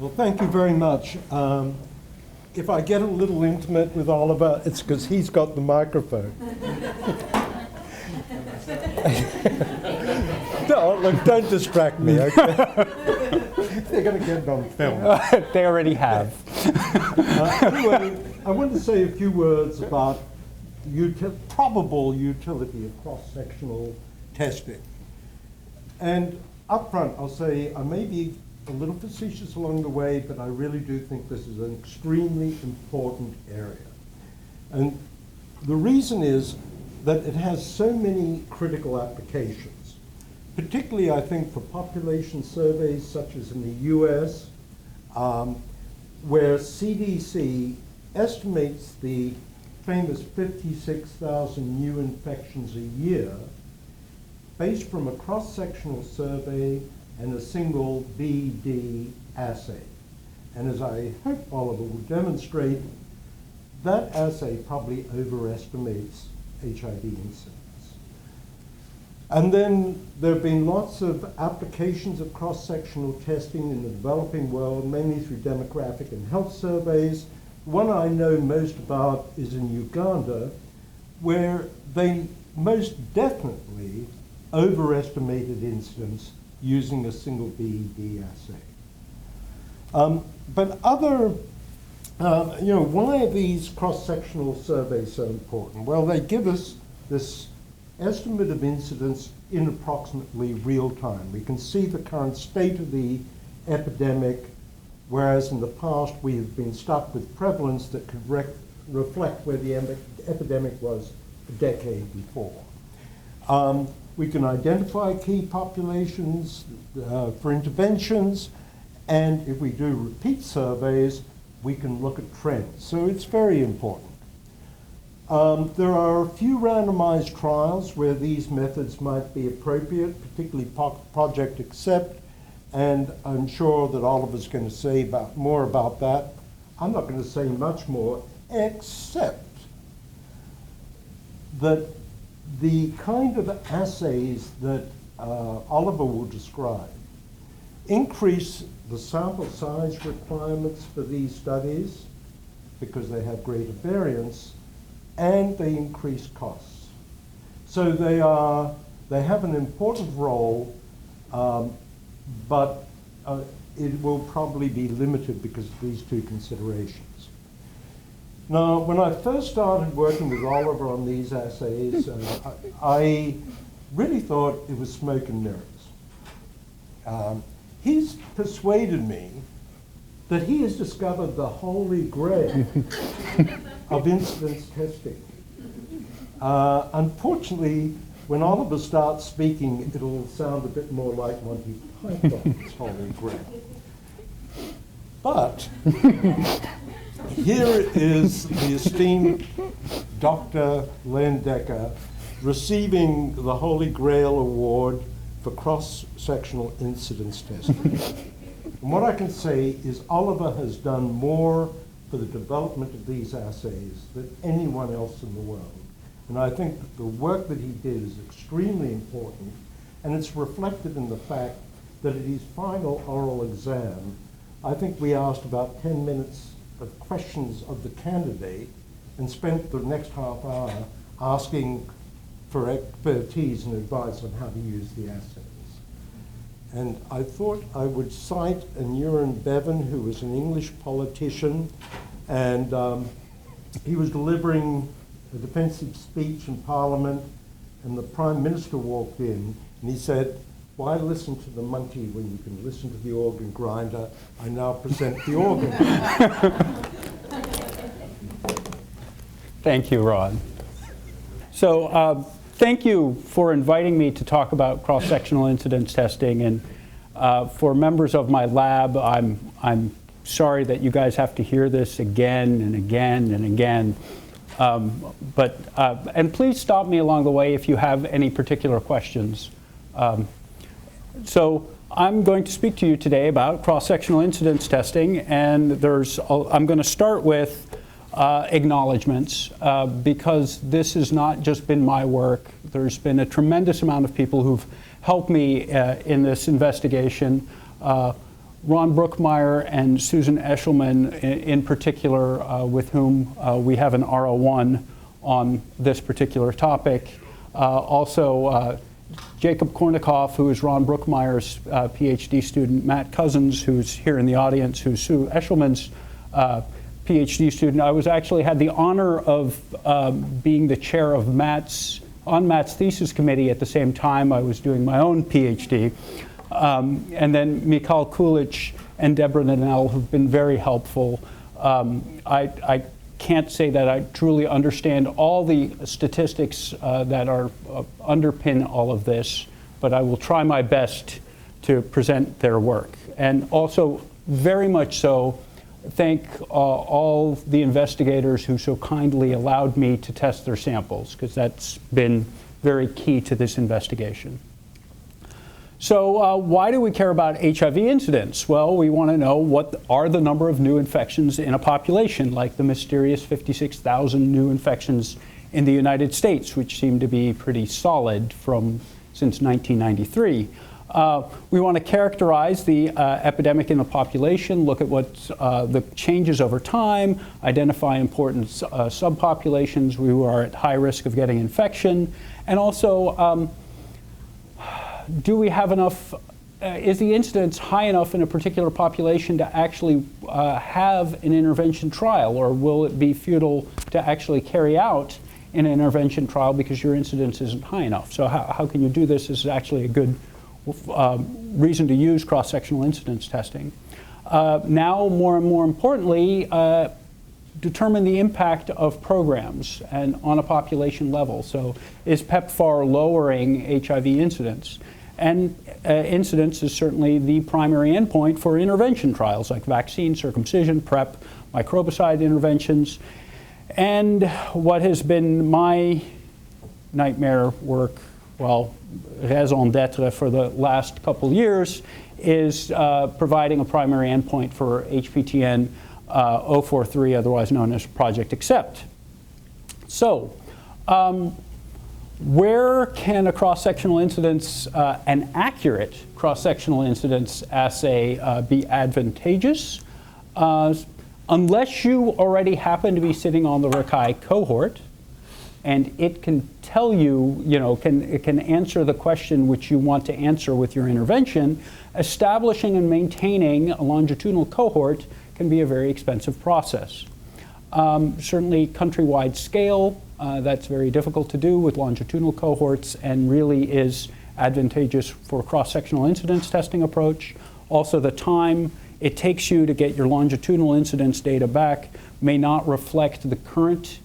Well, thank you very much. If I get a little intimate with Oliver, it's because he's got the microphone. No, look, don't distract me, okay? They're going to get it on film. They already have. Anyway, I want to say a few words about probable utility of cross-sectional testing. And up front, I'll say I may be a little facetious along the way, but I really do think this is an extremely important area. And the reason is that it has so many critical applications, particularly, I think, for population surveys such as in the US, where CDC estimates the famous 56,000 new infections a year based from a cross-sectional survey and a single BD assay. And as I hope Oliver will demonstrate, that assay probably overestimates HIV incidence. And then there have been lots of applications of cross-sectional testing in the developing world, mainly through demographic and health surveys. One I know most about is in Uganda, where they most definitely overestimated incidence using a single BD assay. But other, why are these cross-sectional surveys so important? Well, they give us this estimate of incidence in approximately real time. We can see the current state of the epidemic, whereas in the past we have been stuck with prevalence that could reflect where the epidemic was a decade before. We can identify key populations for interventions, and if we do repeat surveys, we can look at trends. So it's very important. There are a few randomized trials where these methods might be appropriate, particularly Project Accept, and I'm sure that Oliver's going to say more about that. I'm not going to say much more, except that the kind of assays that Oliver will describe increase the sample size requirements for these studies because they have greater variance, and they increase costs. So they have an important role, but it will probably be limited because of these two considerations. Now, when I first started working with Oliver on these assays, I really thought it was smoke and mirrors. He's persuaded me that he has discovered the holy grail of incidence testing. Unfortunately, when Oliver starts speaking, it'll sound a bit more like Monty Python's holy grail. But here is the esteemed Dr. Laeyendecker receiving the Holy Grail Award for cross-sectional incidence testing. And what I can say is Oliver has done more for the development of these assays than anyone else in the world. And I think that the work that he did is extremely important, and it's reflected in the fact that at his final oral exam, I think we asked about 10 minutes of questions of the candidate and spent the next half hour asking for expertise and advice on how to use the assays. And I thought I would cite Aneurin Bevan, who was an English politician, and he was delivering a defensive speech in Parliament, and the Prime Minister walked in, and he said, "Why listen to the monkey when you can listen to the organ grinder? I now present the organ." Thank you, Ron. So thank you for inviting me to talk about cross-sectional incidence testing. And for members of my lab, I'm sorry that you guys have to hear this again and again and again. And please stop me along the way if you have any particular questions. So I'm going to speak to you today about cross-sectional incidence testing, and I'm going to start with acknowledgements because this has not just been my work. There's been a tremendous amount of people who've helped me in this investigation. Ron Brookmeyer and Susan Eshelman in particular, with whom we have an R01 on this particular topic. Also, Jacob Kornikoff, who is Ron Brookmeyer's PhD student, Matt Cousins, who's here in the audience, who's Sue Eshelman's PhD student. I actually had the honor of being the chair of Matt's thesis committee at the same time I was doing my own PhD. And then Mikhail Kulich and Deborah Nanell, who've been very helpful. I can't say that I truly understand all the statistics that are underpin all of this, but I will try my best to present their work. And also, very much so, thank all the investigators who so kindly allowed me to test their samples, because that's been very key to this investigation. So why do we care about HIV incidence? Well, we want to know what are the number of new infections in a population, like the mysterious 56,000 new infections in the United States, which seem to be pretty solid since 1993. We want to characterize the epidemic in the population, look at what the changes over time, identify important subpopulations who are at high risk of getting infection, and also do we have enough, is the incidence high enough in a particular population to actually have an intervention trial, or will it be futile to actually carry out an intervention trial because your incidence isn't high enough? So how can you do this? This is actually a good reason to use cross-sectional incidence testing. Now, more and more importantly, determine the impact of programs and on a population level. So is PEPFAR lowering HIV incidence? And incidence is certainly the primary endpoint for intervention trials like vaccine, circumcision, PrEP, microbicide interventions. And what has been my nightmare work, well, raison d'etre for the last couple years, is providing a primary endpoint for HPTN 043, otherwise known as Project Accept. So, where can a cross-sectional incidence, an accurate cross-sectional incidence assay be advantageous? Unless you already happen to be sitting on the Rakai cohort, and it can tell you, it can answer the question which you want to answer with your intervention, establishing and maintaining a longitudinal cohort can be a very expensive process. Certainly countrywide scale, that's very difficult to do with longitudinal cohorts and really is advantageous for cross-sectional incidence testing approach. Also, the time it takes you to get your longitudinal incidence data back may not reflect the current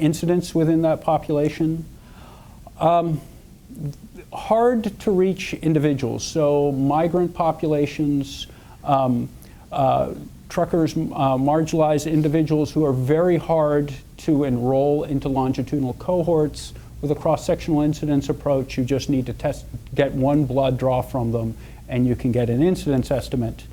incidence within that population. Hard to reach individuals, so migrant populations, truckers, marginalized individuals who are very hard to enroll into longitudinal cohorts. With a cross-sectional incidence approach, you just need to get one blood draw from them, and you can get an incidence estimate.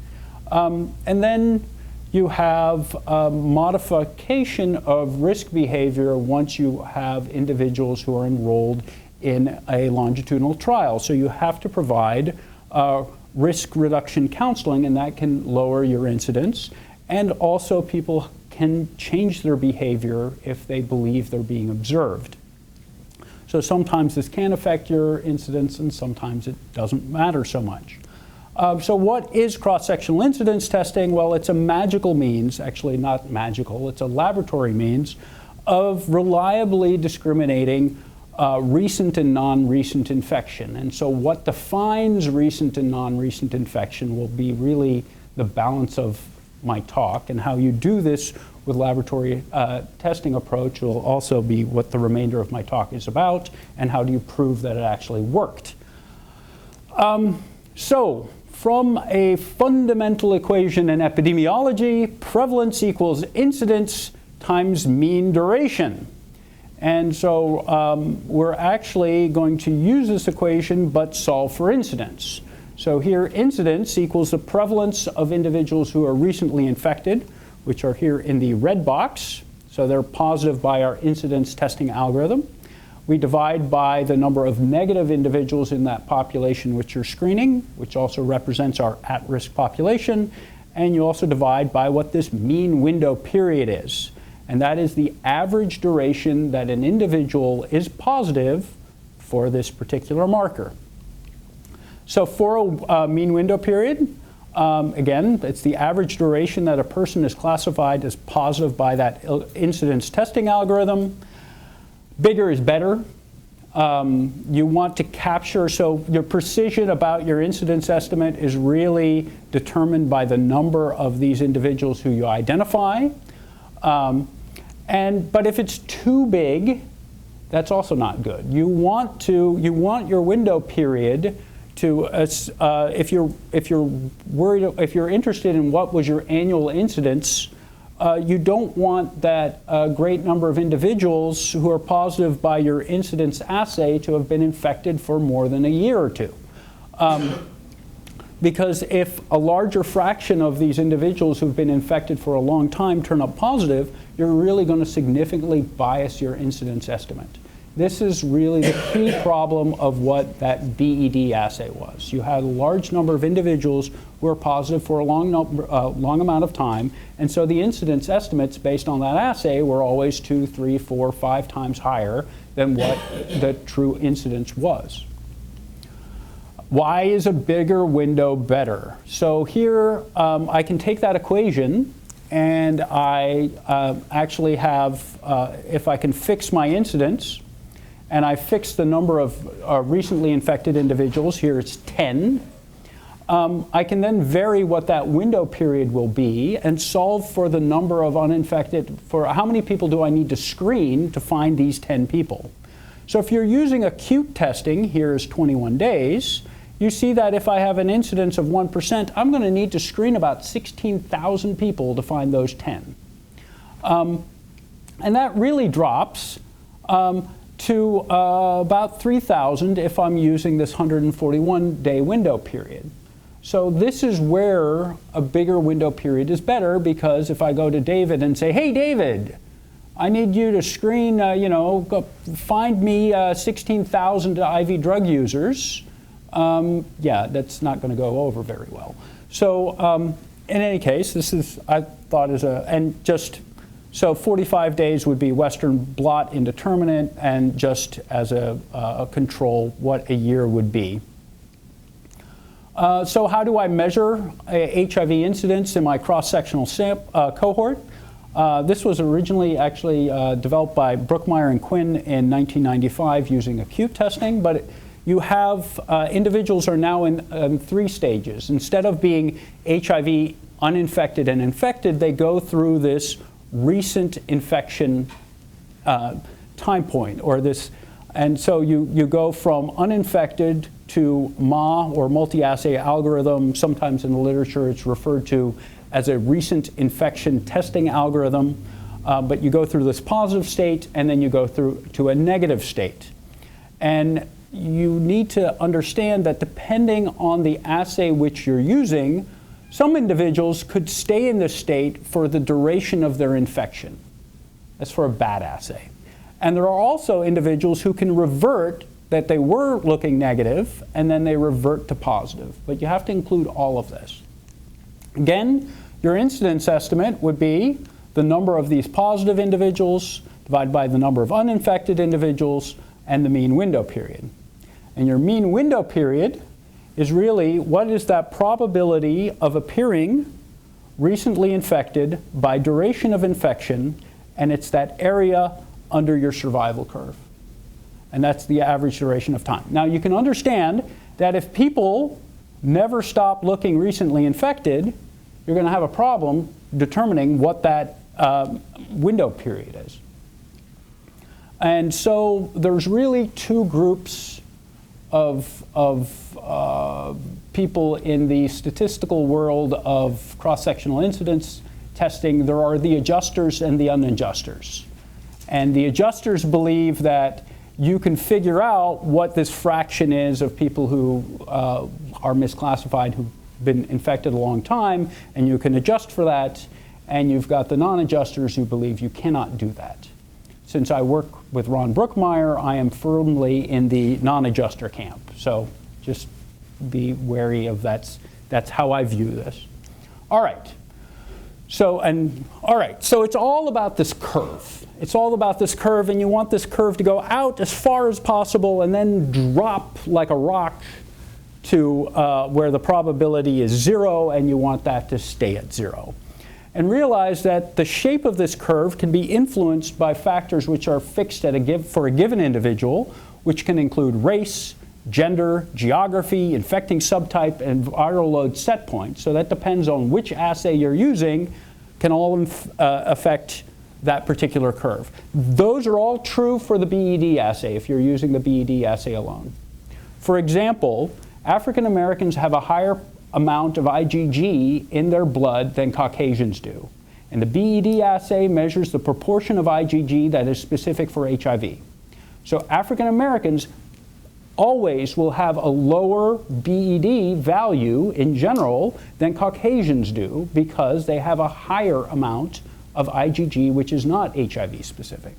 And then you have modification of risk behavior once you have individuals who are enrolled in a longitudinal trial. So you have to provide risk reduction counseling, and that can lower your incidence. And also people can change their behavior if they believe they're being observed. So sometimes this can affect your incidence, and sometimes it doesn't matter so much. So what is cross-sectional incidence testing? Well, it's a magical means, actually not magical, it's a laboratory means of reliably discriminating recent and non-recent infection. And so what defines recent and non-recent infection will be really the balance of my talk, and how you do this with laboratory testing approach will also be what the remainder of my talk is about, and how do you prove that it actually worked. So from a fundamental equation in epidemiology, prevalence equals incidence times mean duration. And so we're actually going to use this equation but solve for incidence. So here incidence equals the prevalence of individuals who are recently infected, which are here in the red box. So they're positive by our incidence testing algorithm. We divide by the number of negative individuals in that population which you're screening, which also represents our at-risk population. And you also divide by what this mean window period is. And that is the average duration that an individual is positive for this particular marker. So for a mean window period, again, it's the average duration that a person is classified as positive by that incidence testing algorithm. Bigger is better. You want to capture, so your precision about your incidence estimate is really determined by the number of these individuals who you identify. But if it's too big, that's also not good. You want your window period to, if you're interested in what was your annual incidence, you don't want that great number of individuals who are positive by your incidence assay to have been infected for more than a year or two. Because if a larger fraction of these individuals who've been infected for a long time turn up positive, you're really going to significantly bias your incidence estimate. This is really the key problem of what that BED assay was. You had a large number of individuals who were positive for a long amount of time, and so the incidence estimates based on that assay were always 2, 3, 4, 5 times higher than what the true incidence was. Why is a bigger window better? So here I can take that equation and I actually have, if I can fix my incidence, and I fix the number of recently infected individuals, here it's 10, I can then vary what that window period will be and solve for the number of uninfected, for how many people do I need to screen to find these 10 people. So if you're using acute testing, here's 21 days, you see that if I have an incidence of 1%, I'm going to need to screen about 16,000 people to find those 10. And that really drops to about 3,000 if I'm using this 141-day window period. So this is where a bigger window period is better, because if I go to David and say, hey, David, I need you to screen, go find me 16,000 IV drug users, yeah, that's not going to go over very well. So in any case, this is, I thought, so 45 days would be Western blot indeterminate, and just as a control, what a year would be. So how do I measure HIV incidence in my cross-sectional cohort? This was originally actually developed by Brookmeyer and Quinn in 1995 using acute testing, but you have individuals are now in 3 stages. Instead of being HIV uninfected and infected, they go through this recent infection time point, or this, and so you go from uninfected to MA, or multi-assay algorithm. Sometimes in the literature it's referred to as a recent infection testing algorithm, but you go through this positive state and then you go through to a negative state. And you need to understand that depending on the assay which you're using, some individuals could stay in this state for the duration of their infection. That's for a bad assay. And there are also individuals who can revert, that they were looking negative, and then they revert to positive. But you have to include all of this. Again, your incidence estimate would be the number of these positive individuals divided by the number of uninfected individuals and the mean window period. And your mean window period is really what is that probability of appearing recently infected by duration of infection, and it's that area under your survival curve. And that's the average duration of time. Now you can understand that if people never stop looking recently infected, you're going to have a problem determining what that window period is. And so there's really 2 groups of people in the statistical world of cross-sectional incidence testing. There are the adjusters and the unadjusters. And the adjusters believe that you can figure out what this fraction is of people who are misclassified, who've been infected a long time, and you can adjust for that. And you've got the non-adjusters who believe you cannot do that. since I work with Ron Brookmeyer, I am firmly in the non-adjuster camp. So just be wary of that's how I view this. All right. So it's all about this curve. It's all about this curve, and you want this curve to go out as far as possible and then drop like a rock to where the probability is 0, and you want that to stay at 0. And realize that the shape of this curve can be influenced by factors which are fixed for a given individual, which can include race, gender, geography, infecting subtype, and viral load set point. So that depends on which assay you're using, can all affect that particular curve. Those are all true for the BED assay if you're using the BED assay alone. For example, African Americans have a higher amount of IgG in their blood than Caucasians do. And the BED assay measures the proportion of IgG that is specific for HIV. So African Americans always will have a lower BED value in general than Caucasians do because they have a higher amount of IgG which is not HIV specific.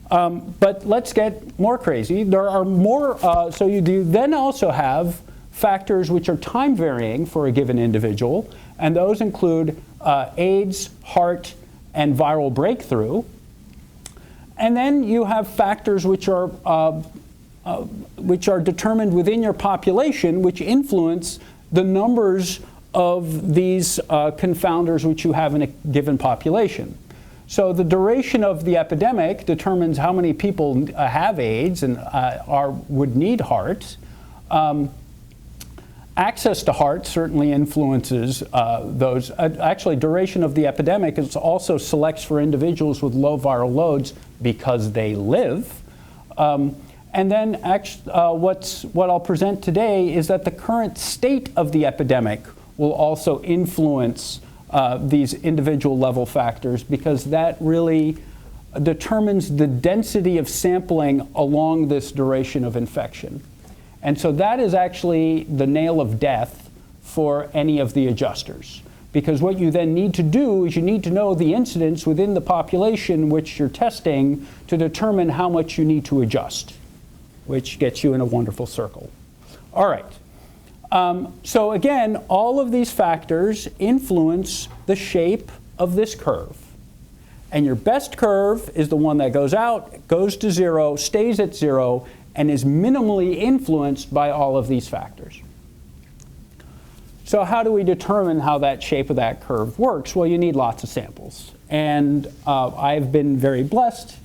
But let's get more crazy. There are more, so you do then also have factors which are time varying for a given individual, and those include AIDS, heart, and viral breakthrough. And then you have factors which are determined within your population, which influence the numbers of these confounders which you have in a given population. So the duration of the epidemic determines how many people have AIDS and would need heart. Access to heart certainly influences those. Actually, duration of the epidemic is also selects for individuals with low viral loads because they live. And then what I'll present today is that the current state of the epidemic will also influence these individual level factors, because that really determines the density of sampling along this duration of infection. And so that is actually the nail of death for any of the adjusters. Because what you then need to do is you need to know the incidence within the population which you're testing to determine how much you need to adjust, which gets you in a wonderful circle. All right. So again, all of these factors influence the shape of this curve. And your best curve is the one that goes out, goes to 0, stays at 0, and is minimally influenced by all of these factors. So how do we determine how that shape of that curve works? Well, you need lots of samples. And I've been very blessed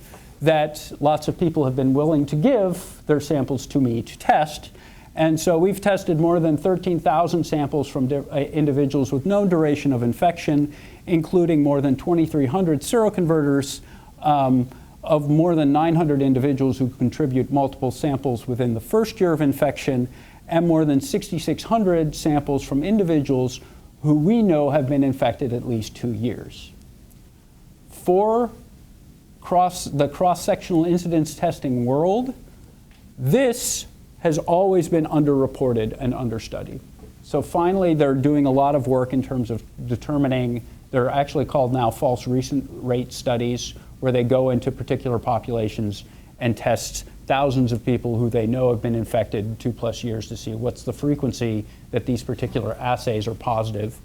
that lots of people have been willing to give their samples to me to test. And so we've tested more than 13,000 samples from individuals with known duration of infection, including more than 2,300 seroconverters, of more than 900 individuals who contribute multiple samples within the first year of infection, and more than 6,600 samples from individuals who we know have been infected at least 2 years. For the cross-sectional incidence testing world, this has always been underreported and understudied. So finally, they're doing a lot of work in terms of determining, they're actually called now false recent rate studies, where they go into particular populations and test thousands of people who they know have been infected 2+ years to see what's the frequency that these particular assays are positive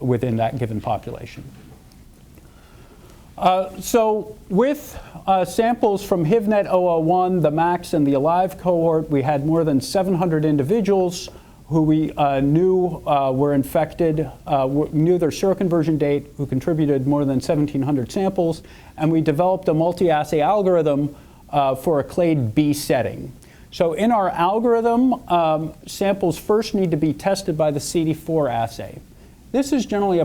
within that given population. So with samples from HivNet 001, the MAX, and the ALIVE cohort, we had more than 700 individuals who we knew were infected, knew their seroconversion date, who contributed more than 1,700 samples, and we developed a multi-assay algorithm for a Clade B setting. So in our algorithm, samples first need to be tested by the CD4 assay. This is generally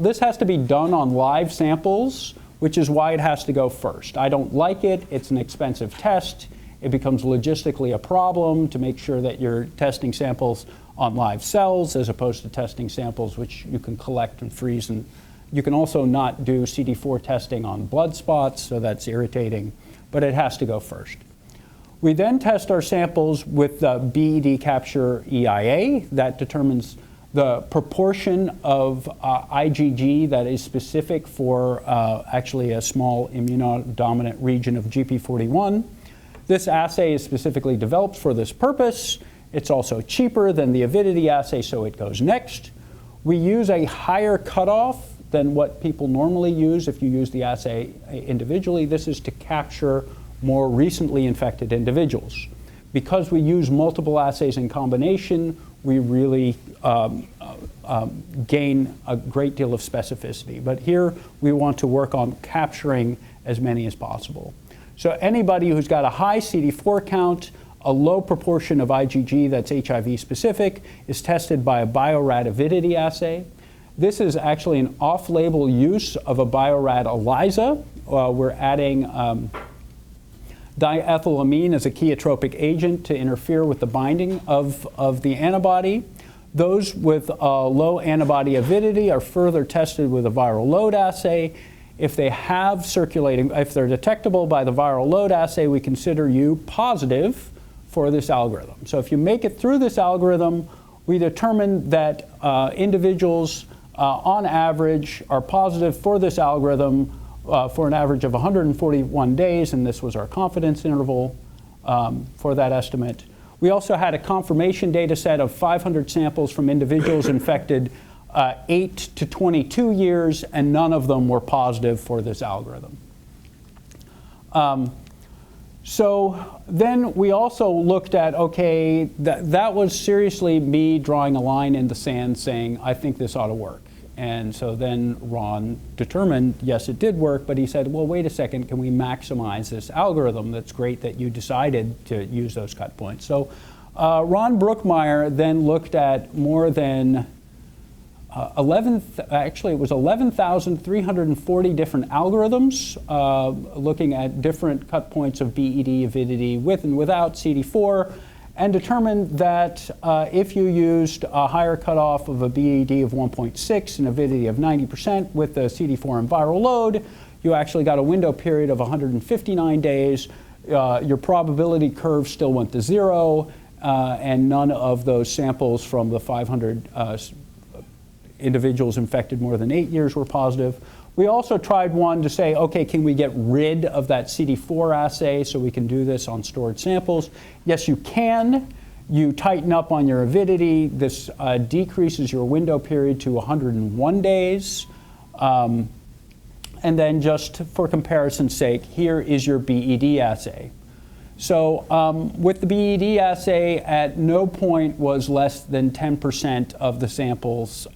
this has to be done on live samples, which is why it has to go first. I don't like it. It's an expensive test. It becomes logistically a problem to make sure that you're testing samples on live cells as opposed to testing samples which you can collect and freeze. And you can also not do CD4 testing on blood spots, so that's irritating, but it has to go first. We then test our samples with the BED capture EIA. That determines the proportion of IgG that is specific for actually a small immunodominant region of GP41. This assay is specifically developed for this purpose. It's also cheaper than the avidity assay, so it goes next. We use a higher cutoff than what people normally use if you use the assay individually. This is to capture more recently infected individuals. Because we use multiple assays in combination, we really gain a great deal of specificity. But here we want to work on capturing as many as possible. So anybody who's got a high CD4 count, a low proportion of IgG that's HIV specific, is tested by a biorad avidity assay. This is actually an off-label use of a biorad ELISA. We're adding diethylamine as a cheiotropic agent to interfere with the binding of the antibody. Those with low antibody avidity are further tested with a viral load assay. If they have circulating, if they're detectable by the viral load assay, we consider you positive for this algorithm. So if you make it through this algorithm, we determine that individuals on average are positive for this algorithm for an average of 141 days, and this was our confidence interval for that estimate. We also had a confirmation data set of 500 samples from individuals infected 8 to 22 years, and none of them were positive for this algorithm. So then we also looked at, okay, that was seriously me drawing a line in the sand saying, I think this ought to work. And so then Ron determined, yes, it did work, but he said, well, wait a second, can we maximize this algorithm? That's great that you decided to use those cut points. So Ron Brookmeyer then looked at more than 11,340 different algorithms, looking at different cut points of BED, avidity, with and without CD4, and determined that if you used a higher cutoff of a BED of 1.6 and avidity of 90% with the CD4 and viral load, you actually got a window period of 159 days. Your probability curve still went to 0, and none of those samples from the 500 individuals infected more than 8 years were positive. We also tried one to say, okay, can we get rid of that CD4 assay so we can do this on stored samples? Yes, you can. You tighten up on your avidity. This decreases your window period to 101 days. And then just for comparison's sake, here is your BED assay. So with the BED assay, at no point was less than 10% of the samples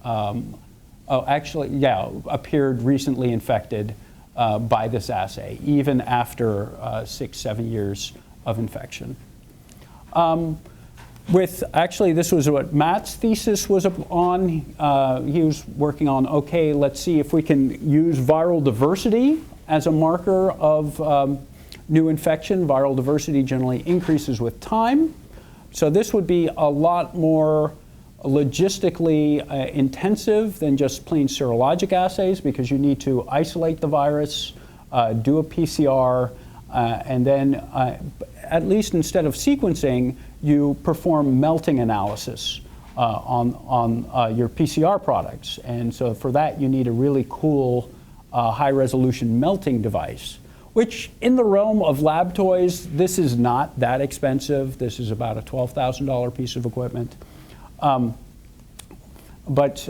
appeared recently infected by this assay, even after 6-7 years of infection. This was what Matt's thesis was on. He was working on, okay, let's see if we can use viral diversity as a marker of new infection. Viral diversity generally increases with time. So this would be a lot more logistically intensive than just plain serologic assays, because you need to isolate the virus, do a PCR, and then at least instead of sequencing, you perform melting analysis on your PCR products. And so for that, you need a really cool high-resolution melting device, which in the realm of lab toys, this is not that expensive. This is about a $12,000 piece of equipment. But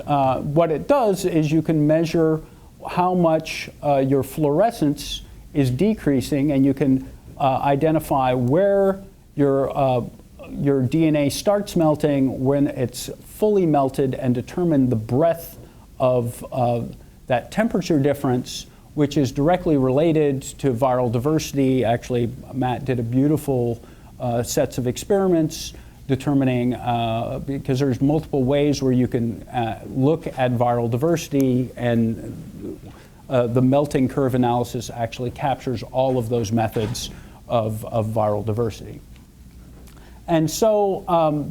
what it does is you can measure how much your fluorescence is decreasing, and you can identify where your DNA starts melting, when it's fully melted, and determine the breadth of that temperature difference, which is directly related to viral diversity. Actually, Matt did a beautiful sets of experiments determining, because there's multiple ways where you can look at viral diversity, and the melting curve analysis actually captures all of those methods of viral diversity. And so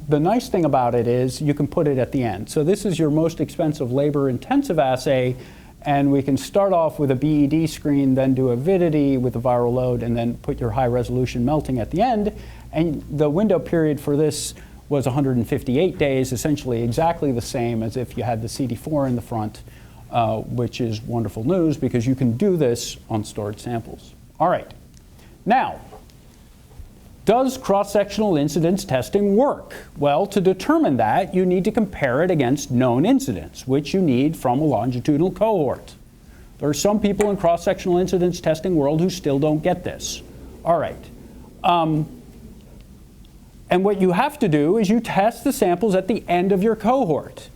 the nice thing about it is you can put it at the end. So this is your most expensive labor-intensive assay, and we can start off with a BED screen, then do avidity with the viral load, and then put your high-resolution melting at the end. And the window period for this was 158 days, essentially exactly the same as if you had the CD4 in the front, which is wonderful news because you can do this on stored samples. All right. Now, does cross-sectional incidence testing work? Well, to determine that, you need to compare it against known incidence, which you need from a longitudinal cohort. There are some people in cross-sectional incidence testing world who still don't get this. All right. And what you have to do is you test the samples at the end of your cohort.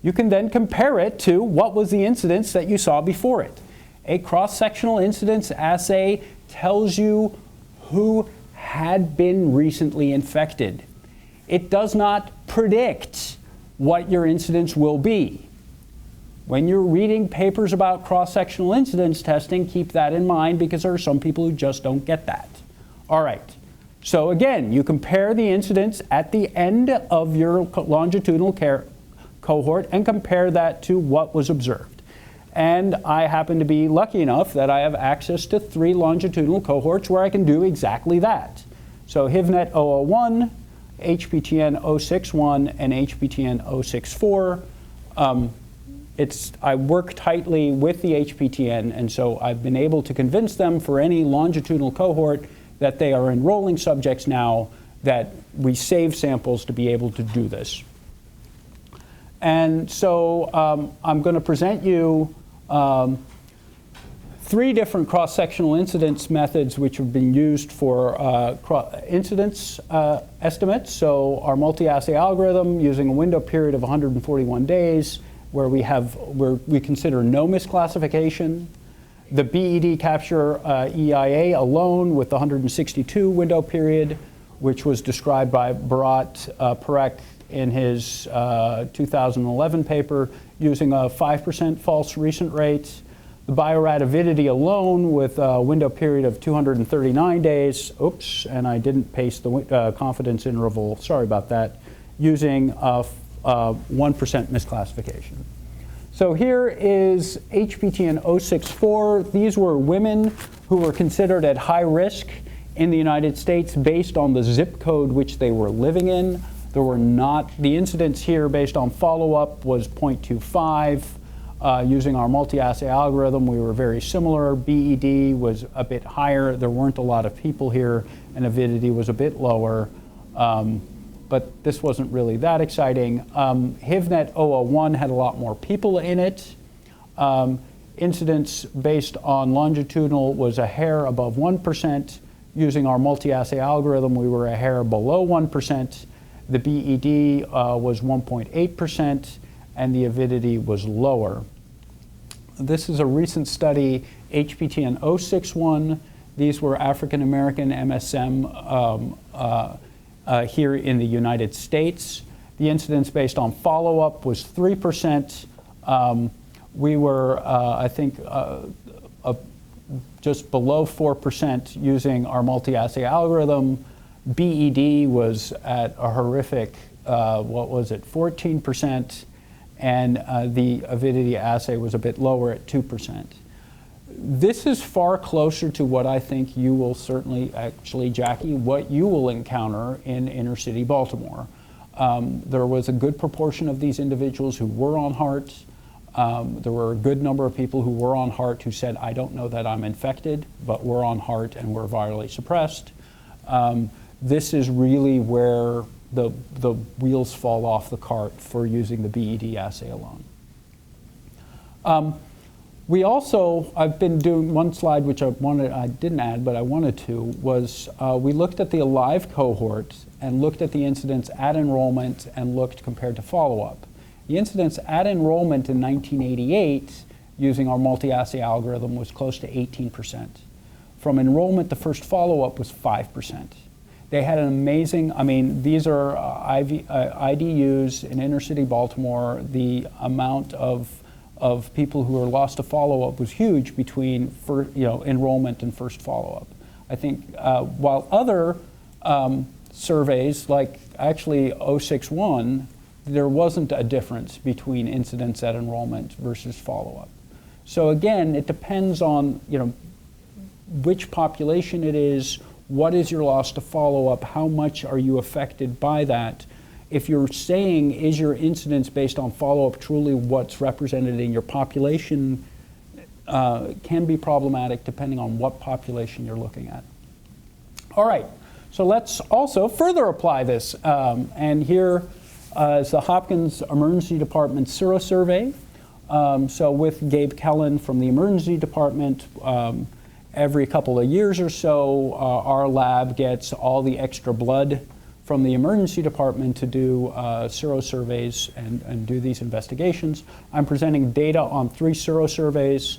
You can then compare it to what was the incidence that you saw before it. A cross-sectional incidence assay tells you who had been recently infected. It does not predict what your incidence will be. When you're reading papers about cross-sectional incidence testing, keep that in mind because there are some people who just don't get that. All right. So again, you compare the incidence at the end of your longitudinal cohort and compare that to what was observed. And I happen to be lucky enough that I have access to 3 longitudinal cohorts where I can do exactly that. So HivNet 001, HPTN 061, and HPTN 064. I work tightly with the HPTN, and so I've been able to convince them for any longitudinal cohort that they are enrolling subjects now, that we save samples to be able to do this. And so I'm going to present you 3 different cross-sectional incidence methods which have been used for incidence estimates. So our multi-assay algorithm using a window period of 141 days where we consider no misclassification. The BED capture EIA alone with the 162 window period, which was described by Bharat Parekh in his 2011 paper using a 5% false recent rate. The bioradiovidity alone with a window period of 239 days. Oops, and I didn't paste the confidence interval. Sorry about that. Using 1% misclassification. So here is HPTN 064. These were women who were considered at high risk in the United States based on the zip code which they were living in. There were not, the incidence here based on follow-up was 0.25. Using our multi-assay algorithm, we were very similar. BED was a bit higher. There weren't a lot of people here, and avidity was a bit lower. But this wasn't really that exciting. HivNet 001 had a lot more people in it. Incidence based on longitudinal was a hair above 1%. Using our multi-assay algorithm, we were a hair below 1%. The BED was 1.8%, and the avidity was lower. This is a recent study, HPTN 061. These were African American MSM here in the United States. The incidence based on follow-up was 3%. We were, I think, just below 4% using our multi-assay algorithm. BED was at a horrific, 14%, and the avidity assay was a bit lower at 2%. This is far closer to what I think you will certainly, actually, Jackie, what you will encounter in inner city Baltimore. There was a good proportion of these individuals who were on HAART. There were a good number of people who were on HAART who said, I don't know that I'm infected, but we're on HAART and we're virally suppressed. This is really where the wheels fall off the cart for using the BED assay alone. We also, I've been doing one slide which I didn't add, but I wanted to, was we looked at the alive cohort and looked at the incidence at enrollment and looked compared to follow-up. The incidence at enrollment in 1988 using our multi-assay algorithm was close to 18%. From enrollment to first follow-up was 5%. They had an amazing, I mean, these are IDUs in inner city Baltimore. The amount of people who were lost to follow-up was huge between enrollment and first follow-up. I think while other surveys, like actually 061, there wasn't a difference between incidence at enrollment versus follow-up. So again, it depends on which population it is, what is your loss to follow-up, how much are you affected by that. if you're saying, is your incidence based on follow-up truly what's represented in your population, can be problematic depending on what population you're looking at. All right, so let's also further apply this. And here is the Hopkins Emergency Department Sero-survey. So with Gabe Kellen from the Emergency Department, every couple of years or so, our lab gets all the extra blood from the Emergency Department to do sero-surveys and do these investigations. I'm presenting data on 3 sero-surveys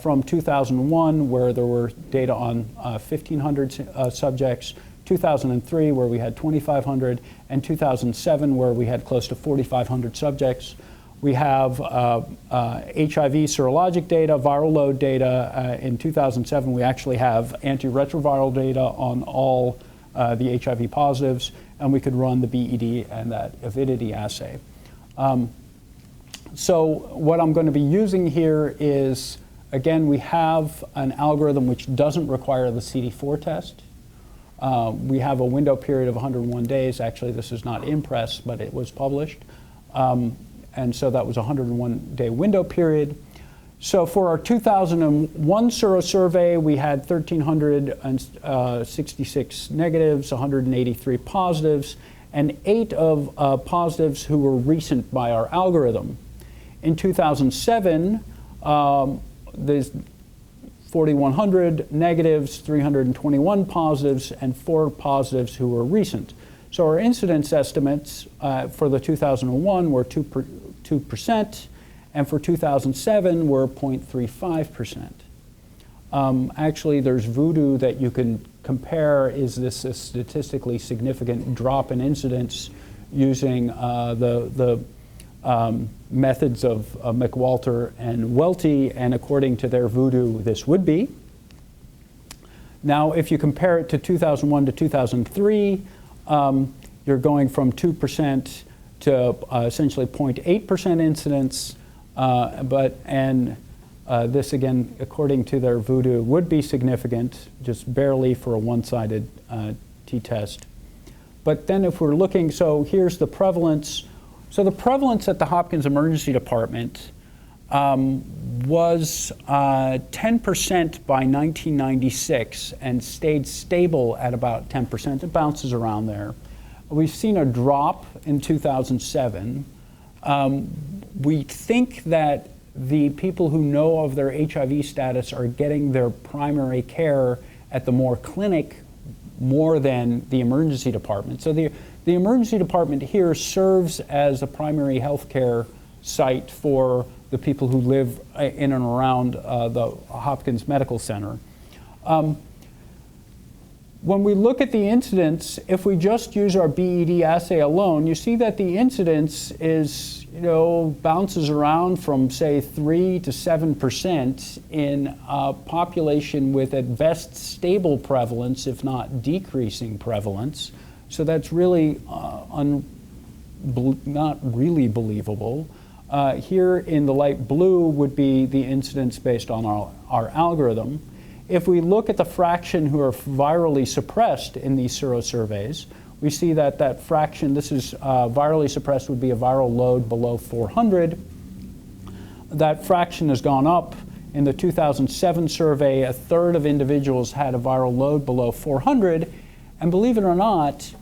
from 2001, where there were data on 1,500 subjects, 2003, where we had 2,500, and 2007, where we had close to 4,500 subjects. We have HIV serologic data, viral load data. In 2007, we actually have antiretroviral data on all the HIV positives, and we could run the BED and that avidity assay. So what I'm going to be using here is, again, we have an algorithm which doesn't require the CD4 test. We have a window period of 101 days. Actually, this is not in press, but it was published. And so that was a 101-day window period. So for our 2001 sero-survey, we had 1,366 negatives, 183 positives, and 8 of positives who were recent by our algorithm. In 2007, there's 4,100 negatives, 321 positives, and 4 positives who were recent. So our incidence estimates for the 2001 were 2%, and for 2007 were 0.35%. Actually, there's voodoo that you can compare. Is this a statistically significant drop in incidence using the methods of McWalter and Welty, and according to their voodoo, this would be. Now, if you compare it to 2001 to 2003, you're going from 2% to essentially 0.8% incidence, this again, according to their voodoo, would be significant, just barely for a one-sided t-test. But then if we're looking, so here's the prevalence. So the prevalence at the Hopkins Emergency Department was 10% by 1996 and stayed stable at about 10%. It bounces around there. We've seen a drop in 2007. We think that the people who know of their HIV status are getting their primary care at the Moore Clinic more than the emergency department. So the emergency department here serves as a primary health care site for the people who live in and around the Hopkins Medical Center. When we look at the incidence, if we just use our BED assay alone, you see that the incidence is, bounces around from, say, 3 to 7% in a population with at best stable prevalence, if not decreasing prevalence. So that's really not really believable. Here in the light blue would be the incidence based on our algorithm. If we look at the fraction who are virally suppressed in these sero-surveys, we see that that fraction, this is virally suppressed, would be a viral load below 400. That fraction has gone up. In the 2007 survey, a third of individuals had a viral load below 400. And believe it or not,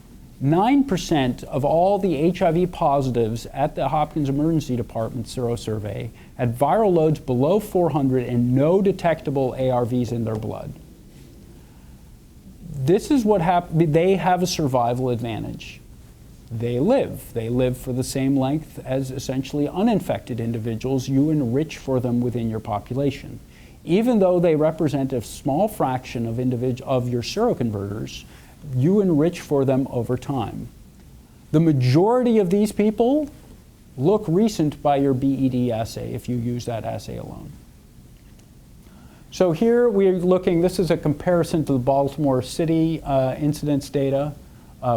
9% of all the HIV positives at the Hopkins Emergency Department sero-survey had viral loads below 400 and no detectable ARVs in their blood. This is what happened. They have a survival advantage. They live for the same length as essentially uninfected individuals. You enrich for them within your population. Even though they represent a small fraction of your seroconverters, you enrich for them over time. The majority of these people look recent by your BED assay if you use that assay alone. So here we're looking, this is a comparison to the Baltimore City incidence data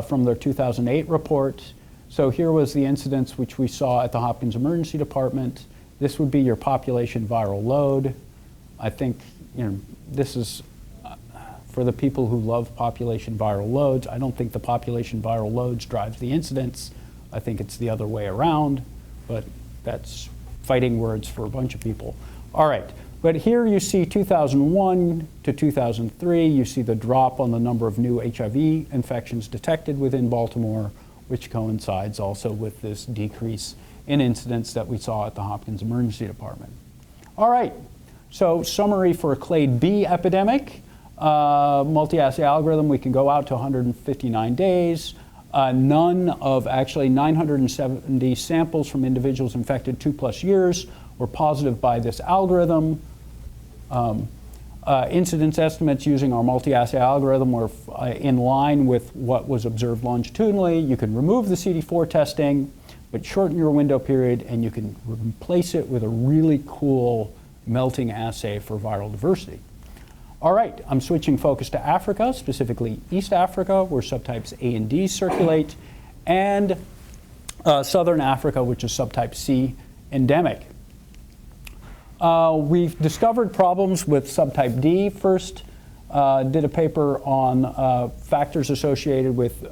from their 2008 report. So here was the incidence which we saw at the Hopkins Emergency Department. This would be your population viral load. I think this is for the people who love population viral loads. I don't think the population viral loads drives the incidence. I think it's the other way around, but that's fighting words for a bunch of people. All right, but here you see 2001 to 2003, you see the drop on the number of new HIV infections detected within Baltimore, which coincides also with this decrease in incidence that we saw at the Hopkins Emergency Department. All right, so summary for a Clade B epidemic. Multi-assay algorithm, we can go out to 159 days. None of actually 970 samples from individuals infected 2+ years were positive by this algorithm. Incidence estimates using our multi-assay algorithm were in line with what was observed longitudinally. You can remove the CD4 testing, but shorten your window period, and you can replace it with a really cool melting assay for viral diversity. All right, I'm switching focus to Africa, specifically East Africa, where subtypes A and D circulate, and Southern Africa, which is subtype C endemic. We've discovered problems with subtype D. First, did a paper on factors associated with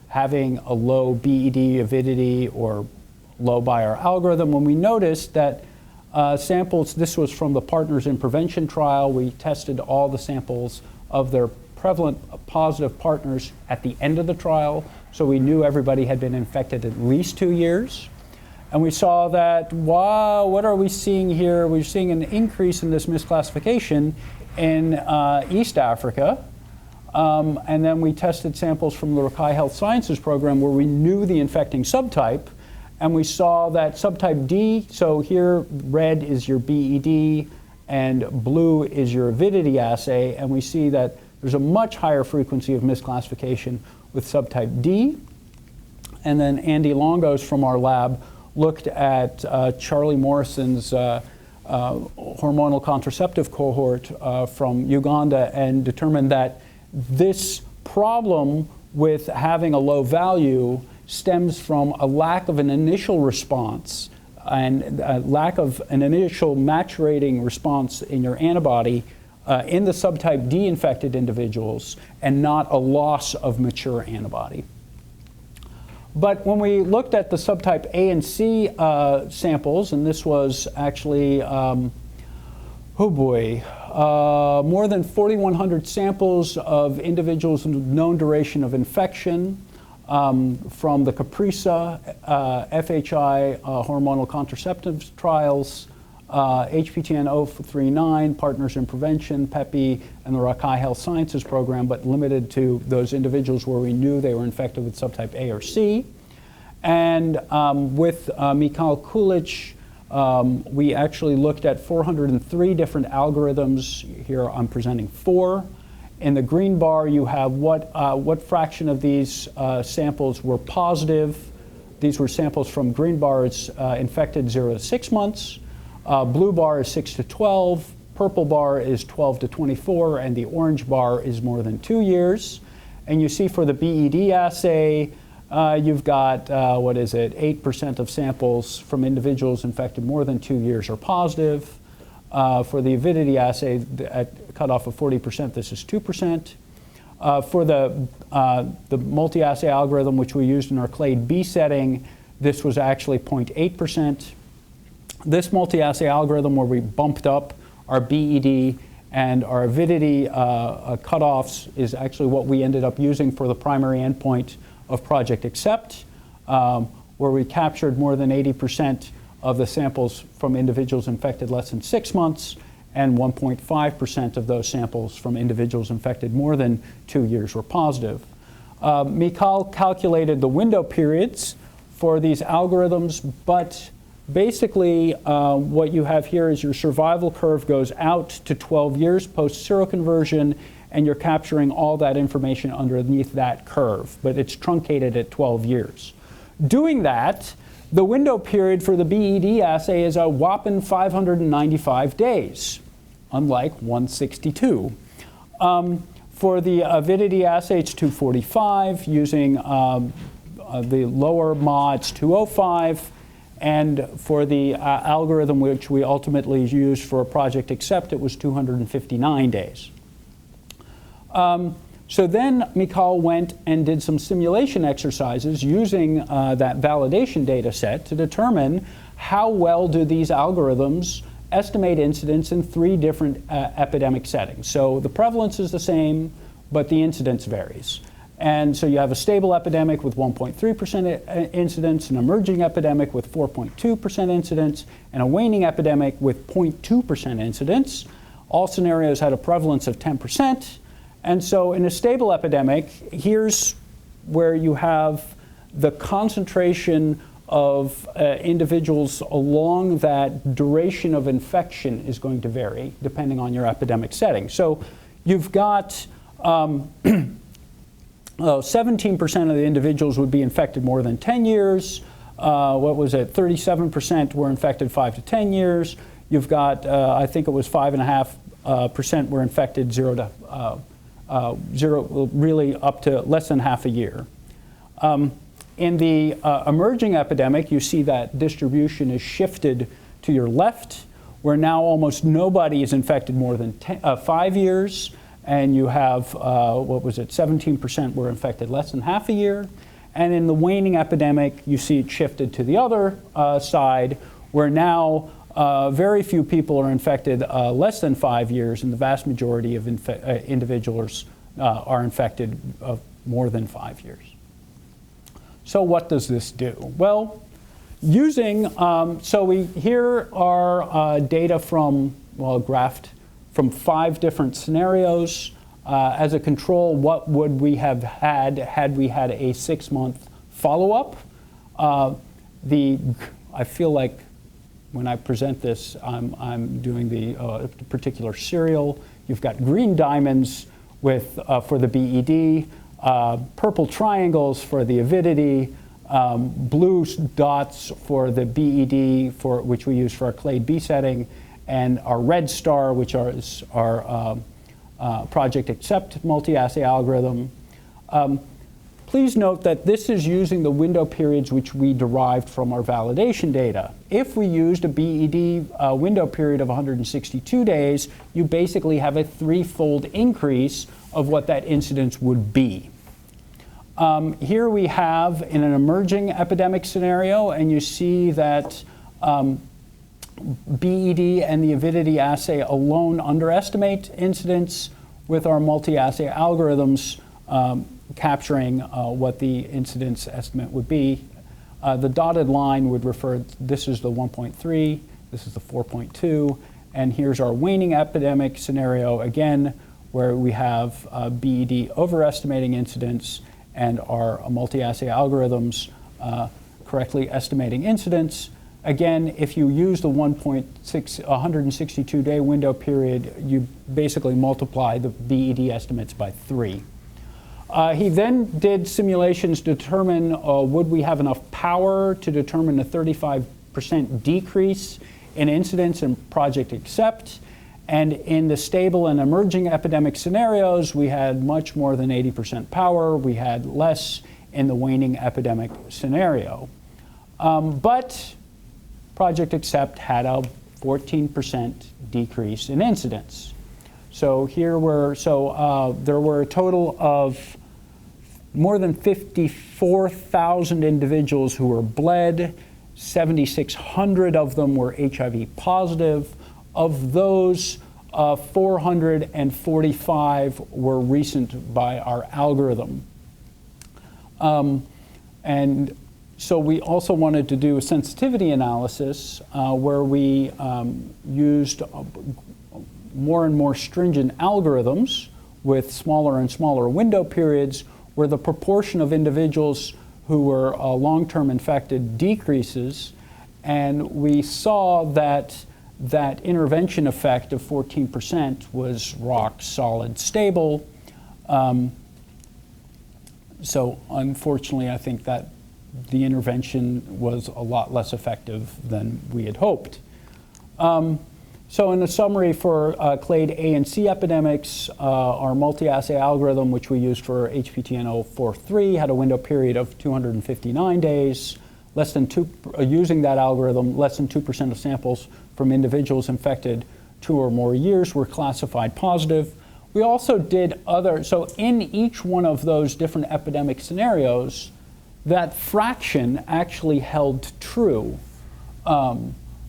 having a low BED avidity or low by our algorithm, when we noticed that samples, this was from the Partners in Prevention trial. We tested all the samples of their prevalent positive partners at the end of the trial, so we knew everybody had been infected at least 2 years. And we saw that, wow, what are we seeing here? We're seeing an increase in this misclassification in East Africa. And then we tested samples from the Rakai Health Sciences program where we knew the infecting subtype. And we saw that subtype D, so here red is your BED and blue is your avidity assay, and we see that there's a much higher frequency of misclassification with subtype D. And then Andy Longos from our lab looked at Charlie Morrison's hormonal contraceptive cohort from Uganda and determined that this problem with having a low value stems from a lack of an initial response and a lack of an initial maturating response in your antibody in the subtype D infected individuals and not a loss of mature antibody. But when we looked at the subtype A and C samples, and this was actually, more than 4,100 samples of individuals with known duration of infection, from the CAPRISA, FHI hormonal contraceptives trials, HPTN 039, Partners in Prevention, PEPI, and the Rakai Health Sciences program, but limited to those individuals where we knew they were infected with subtype A or C. And with Mikhail Kulich, we actually looked at 403 different algorithms. Here I'm presenting 4. In the green bar, you have what fraction of these samples were positive. These were samples from green bars infected 0 to 6 months. Blue bar is 6 to 12. Purple bar is 12 to 24. And the orange bar is more than 2 years. And you see for the BED assay, you've got, 8% of samples from individuals infected more than 2 years are positive. For the avidity assay, at cutoff of 40%, this is 2%. For the multi-assay algorithm, which we used in our Clade B setting, this was actually 0.8%. This multi-assay algorithm, where we bumped up our BED and our avidity cutoffs, is actually what we ended up using for the primary endpoint of Project Accept, where we captured more than 80% of the samples from individuals infected less than 6 months, and 1.5% of those samples from individuals infected more than 2 years were positive. Mikhail calculated the window periods for these algorithms, but basically what you have here is your survival curve goes out to 12 years post seroconversion, and you're capturing all that information underneath that curve, but it's truncated at 12 years. Doing that, the window period for the BED assay is a whopping 595 days, unlike 162. For the avidity assay, it's 245. Using the lower MA, it's 205. And for the algorithm which we ultimately used for Project Accept, it was 259 days. So then Mikhail went and did some simulation exercises using that validation data set to determine how well do these algorithms estimate incidence in 3 different epidemic settings. So the prevalence is the same, but the incidence varies. And so you have a stable epidemic with 1.3% incidence, an emerging epidemic with 4.2% incidence, and a waning epidemic with 0.2% incidence. All scenarios had a prevalence of 10%. And so in a stable epidemic, here's where you have the concentration of individuals along that duration of infection is going to vary depending on your epidemic setting. So you've got 17% of the individuals would be infected more than 10 years. 37% were infected 5 to 10 years. You've got, I think it was 5.5% were infected 0 to really up to less than half a year. In the emerging epidemic, you see that distribution is shifted to your left, where now almost nobody is infected more than 5 years, and you have, 17% were infected less than half a year. And in the waning epidemic, you see it shifted to the other side, where now very few people are infected less than 5 years, and the vast majority of individuals are infected more than 5 years. So what does this do? Well, using, here are data from, graphed from 5 different scenarios. As a control, what would we have had we had a 6-month follow-up? I feel like when I present this, I'm doing the particular serial. You've got green diamonds with for the BED, purple triangles for the avidity, blue dots for the BED, which we use for our Clade B setting, and our red star, which is our Project Accept multi-assay algorithm. Please note that this is using the window periods which we derived from our validation data. If we used a BED window period of 162 days, you basically have a 3-fold increase of what that incidence would be. Here we have in an emerging epidemic scenario, and you see that BED and the avidity assay alone underestimate incidence, with our multi-assay algorithms capturing what the incidence estimate would be. The dotted line would refer, this is the 1.3, this is the 4.2, and here's our waning epidemic scenario again, where we have BED overestimating incidence and our multi-assay algorithms correctly estimating incidence. Again, if you use the 162-day window period, you basically multiply the BED estimates by 3. He then did simulations to determine would we have enough power to determine a 35% decrease in incidence in Project Accept. And in the stable and emerging epidemic scenarios, we had much more than 80% power. We had less in the waning epidemic scenario. But Project Accept had a 14% decrease in incidence. So here there were a total of more than 54,000 individuals who were bled. 7,600 of them were HIV positive. Of those, 445 were recent by our algorithm. And so we also wanted to do a sensitivity analysis where we used more and more stringent algorithms with smaller and smaller window periods, where the proportion of individuals who were long-term infected decreases. And we saw that that intervention effect of 14% was rock solid stable. So unfortunately, I think that the intervention was a lot less effective than we had hoped. So in the summary for Clade A and C epidemics, our multi-assay algorithm, which we used for HPTN 043, had a window period of 259 days. Using that algorithm, less than 2% of samples from individuals infected 2 or more years were classified positive, We also did so in each one of those different epidemic scenarios, that fraction actually held true,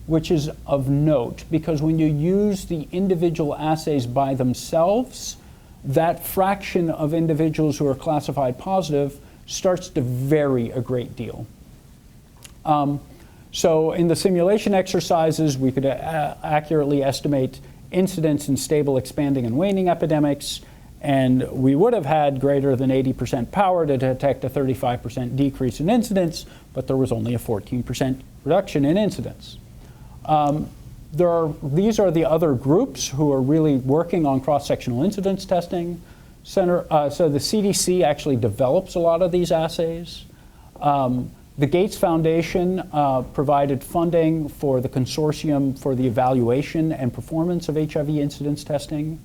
which is of note, because when you use the individual assays by themselves, that fraction of individuals who are classified positive starts to vary a great deal. So in the simulation exercises, we could accurately estimate incidence in stable, expanding, and waning epidemics, and we would have had greater than 80% power to detect a 35% decrease in incidence, but there was only a 14% reduction in incidence. These are the other groups who are really working on cross-sectional incidence testing. So the CDC actually develops a lot of these assays. The Gates Foundation provided funding for the consortium for the evaluation and performance of HIV incidence testing.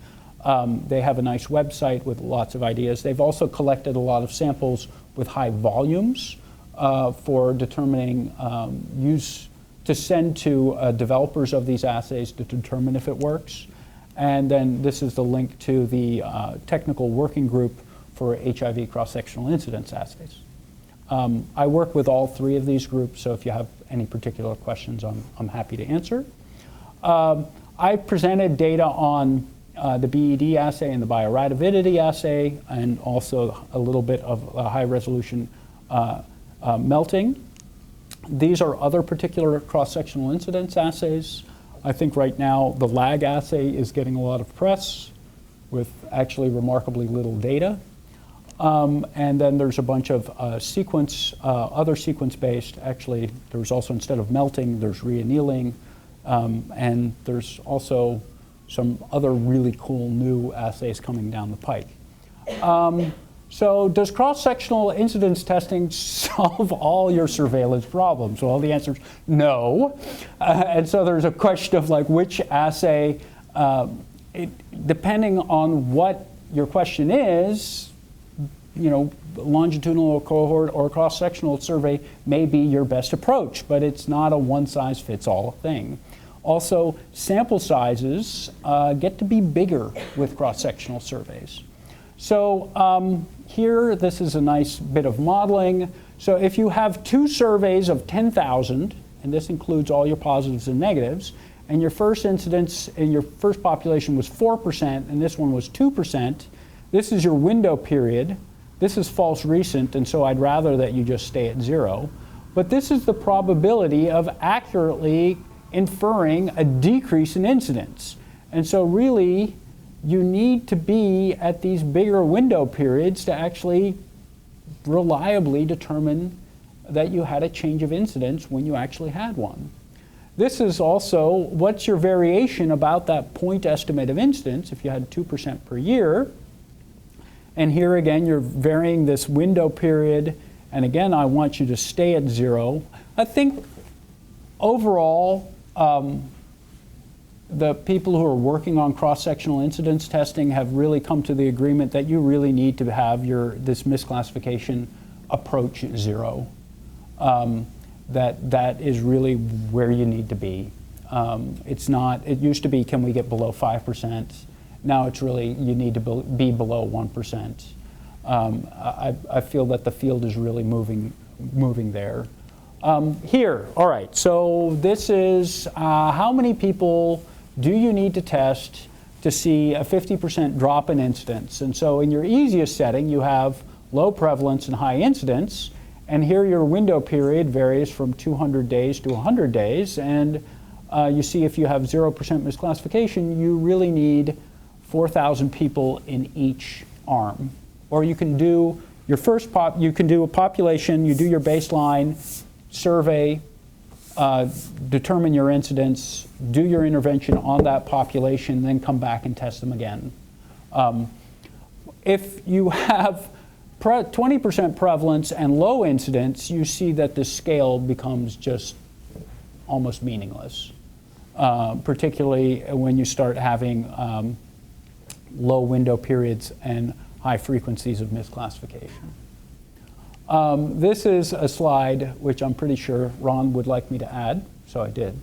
They have a nice website with lots of ideas. They've also collected a lot of samples with high volumes for determining use to send to developers of these assays to determine if it works. And then this is the link to the technical working group for HIV cross-sectional incidence assays. I work with all three of these groups, so if you have any particular questions, I'm happy to answer. I presented data on the BED assay and the bioradiovidity assay, and also a little bit of high-resolution melting. These are other particular cross-sectional incidence assays. I think right now the lag assay is getting a lot of press with actually remarkably little data. And then there's a bunch of other sequence-based, actually there's also, instead of melting, there's reannealing, and there's also some other really cool new assays coming down the pike. So does cross-sectional incidence testing solve all your surveillance problems? Well, the answer is no. And so there's a question of like which assay, depending on what your question is, you know, longitudinal cohort or cross-sectional survey may be your best approach, but it's not a one-size-fits-all thing. Also, sample sizes get to be bigger with cross-sectional surveys. So here, this is a nice bit of modeling. So if you have two surveys of 10,000, and this includes all your positives and negatives, and your first incidence in your first population was 4%, and this one was 2%, this is your window period. This is false recent, and so I'd rather that you just stay at 0. But this is the probability of accurately inferring a decrease in incidence. And so really, you need to be at these bigger window periods to actually reliably determine that you had a change of incidence when you actually had one. This is also what's your variation about that point estimate of incidence if you had 2% per year. And here again, you're varying this window period. And again, I want you to stay at 0. I think overall, the people who are working on cross-sectional incidence testing have really come to the agreement that you really need to have this misclassification approach 0. That is really where you need to be. It's not, it used to be, can we get below 5%? Now it's really, you need to be below 1%. I feel that the field is really moving there. Here, all right, so this is how many people do you need to test to see a 50% drop in incidence? And so in your easiest setting, you have low prevalence and high incidence, and here your window period varies from 200 days to 100 days, and you see if you have 0% misclassification, you really need 4,000 people in each arm. Or you can do your first you can do a population, you do your baseline survey, determine your incidence, do your intervention on that population, then come back and test them again. If you have 20% prevalence and low incidence, you see that the scale becomes just almost meaningless, particularly when you start having low window periods and high frequencies of misclassification. This is a slide which I'm pretty sure Ron would like me to add, so I did.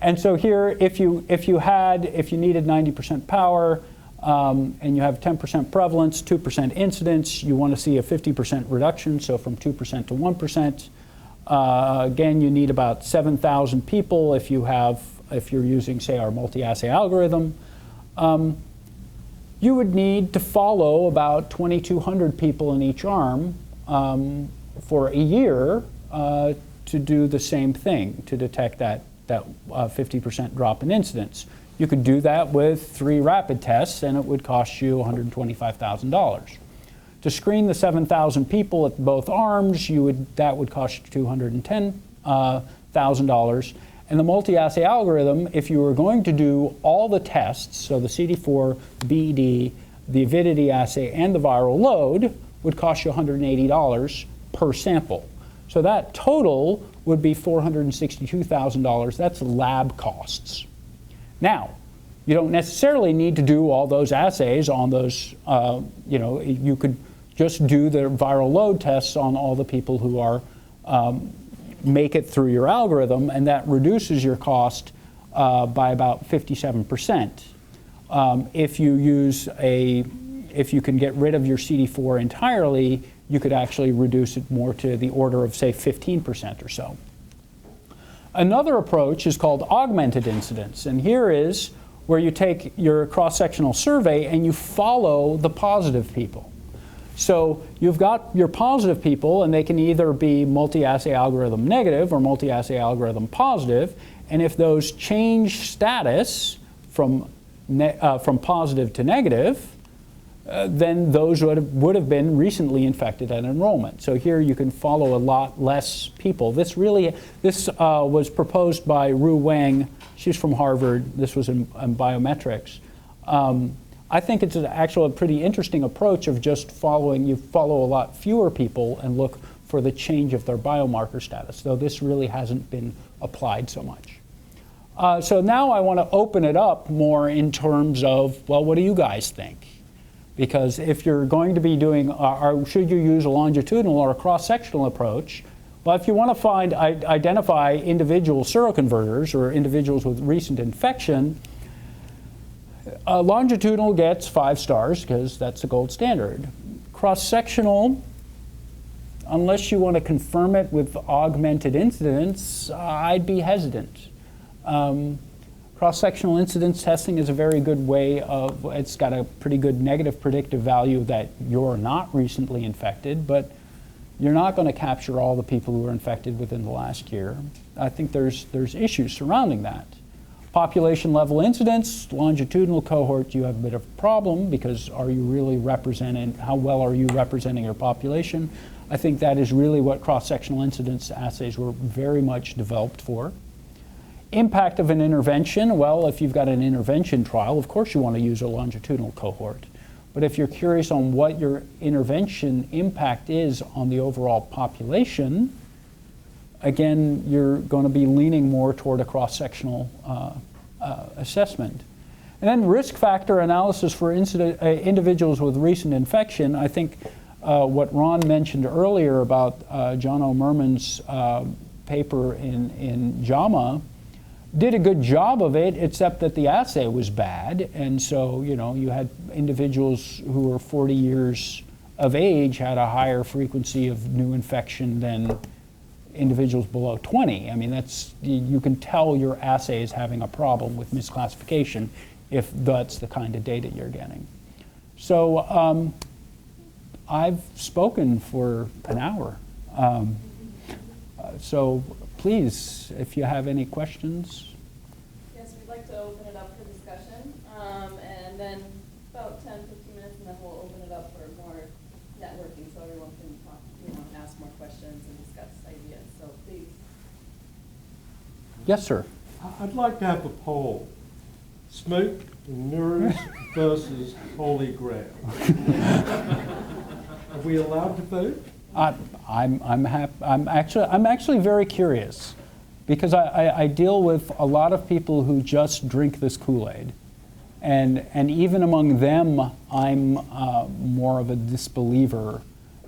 And so here, if you needed 90% power, and you have 10% prevalence, 2% incidence, you want to see a 50% reduction, so from 2% to 1%. Again, you need about 7,000 people if you're using, say, our multi-assay algorithm. You would need to follow about 2,200 people in each arm for a year to do the same thing, to detect that 50% drop in incidence. You could do that with 3 rapid tests, and it would cost you $125,000. To screen the 7,000 people at both arms, that would cost you $210,000. And the multi-assay algorithm, if you were going to do all the tests, so the CD4, the BED, the avidity assay, and the viral load, would cost you $180 per sample. So that total would be $462,000. That's lab costs. Now, you don't necessarily need to do all those assays on those, you could just do the viral load tests on all the people who are make it through your algorithm, and that reduces your cost by about 57%. If you can get rid of your CD4 entirely, you could actually reduce it more to the order of, say, 15% or so. Another approach is called augmented incidence, and here is where you take your cross-sectional survey and you follow the positive people. So you've got your positive people, and they can either be multi-assay algorithm negative or multi-assay algorithm positive, and if those change status from positive to negative, then those would have been recently infected at enrollment. So here you can follow a lot less people. This was proposed by Ru Wang. She's from Harvard. This was in biometrics. I think it's actually a pretty interesting approach of just you follow a lot fewer people and look for the change of their biomarker status, though this really hasn't been applied so much. So now I want to open it up more in terms of, well, what do you guys think? Because if you're going to be doing, should you use a longitudinal or a cross-sectional approach? Well, if you want to identify individual seroconverters or individuals with recent infection, longitudinal gets 5 stars because that's the gold standard. Cross-sectional, unless you want to confirm it with augmented incidence, I'd be hesitant. Cross-sectional incidence testing is a very good way of, it's got a pretty good negative predictive value that you're not recently infected, but you're not going to capture all the people who were infected within the last year. I think there's issues surrounding that. Population level incidence, longitudinal cohort, you have a bit of a problem because are you really representing, how well are you representing your population? I think that is really what cross-sectional incidence assays were very much developed for. Impact of an intervention, well, if you've got an intervention trial, of course you want to use a longitudinal cohort. But if you're curious on what your intervention impact is on the overall population, again, you're going to be leaning more toward a cross-sectional assessment. And then risk factor analysis for individuals with recent infection. I think what Ron mentioned earlier about John O'Merman's paper in JAMA did a good job of it, except that the assay was bad. And so, you had individuals who were 40 years of age had a higher frequency of new infection than individuals below 20. I mean, you can tell your assay is having a problem with misclassification if that's the kind of data you're getting. So I've spoken for an hour. So please, if you have any questions. Yes, we'd like to open it up for discussion, and then about 10, 15 minutes, and then we'll open it up for more networking so everyone can talk, ask more questions and discuss ideas. So please. Yes, sir. I'd like to have a poll. Smoke and mirrors versus Holy Grail. Are we allowed to vote? I'm actually very curious because I deal with a lot of people who just drink this Kool-Aid, and even among them, I'm more of a disbeliever